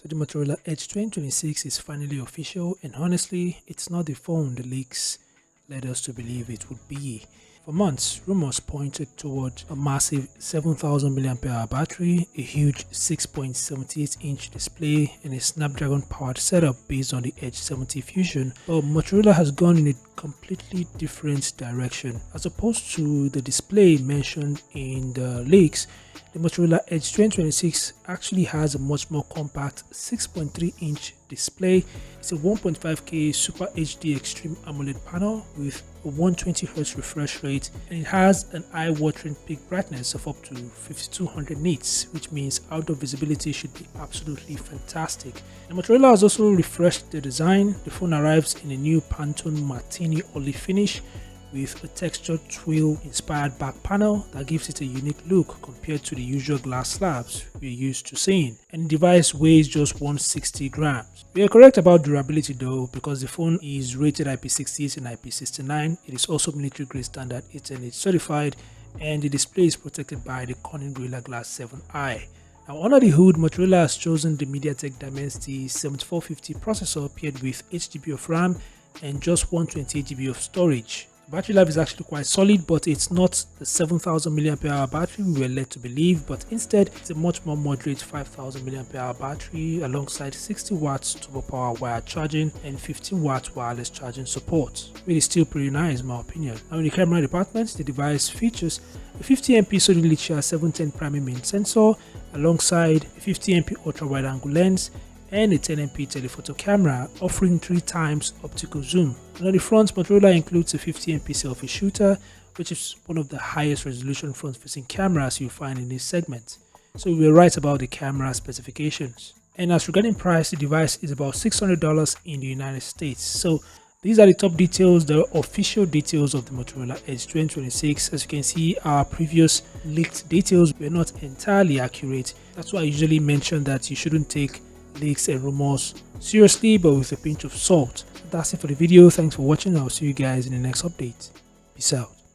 So the Motorola Edge 2026 is finally official, and honestly, it's not the phone the leaks led us to believe it would be. For months, rumors pointed toward a massive 7000 mAh battery, a huge 6.78-inch display, and a Snapdragon-powered setup based on the Edge 70 Fusion. But Motorola has gone in a completely different direction. As opposed to the display mentioned in the leaks, the Motorola Edge 2026 actually has a much more compact 6.3-inch display. It's a 1.5K Super HD Extreme AMOLED panel with a 120Hz refresh rate, and it has an eye-watering peak brightness of up to 5200 nits, which means outdoor visibility should be absolutely fantastic. The Motorola has also refreshed the design. The phone arrives in a new Pantone Martini olive finish with a textured twill inspired back panel that gives it a unique look compared to the usual glass slabs we're used to seeing, and the device weighs just 160 grams. We are correct about durability though, because the phone is rated IP68 and IP69. It is also military grade standard Ethernet certified, and the display is protected by the Corning Gorilla Glass 7i. Now, under the hood, Motorola has chosen the MediaTek Dimensity 7450 processor paired with 8GB of RAM and just 128GB of storage. Battery life is actually quite solid, but it's not the 7000 mAh battery we were led to believe, but instead it's a much more moderate 5000 mAh battery alongside 60 watts turbo power wired charging and 15 watts wireless charging support. It is still pretty nice in my opinion. Now, in the camera department, the device features a 50MP Sony LYTIA 710 primary main sensor alongside a 50MP ultra wide angle lens and a 10MP telephoto camera offering 3 times optical zoom. And on the front, Motorola includes a 50MP selfie shooter, which is one of the highest resolution front-facing cameras you'll find in this segment. So we were right about the camera specifications. And as regarding price, the device is about $600 in the United States. So these are the top details, the official details of the Motorola Edge 2026. As you can see, our previous leaked details were not entirely accurate. That's why I usually mention that you shouldn't take leaks and rumors seriously, but with a pinch of salt. That's it for the video. Thanks for watching. I'll see you guys in the next update. Peace out.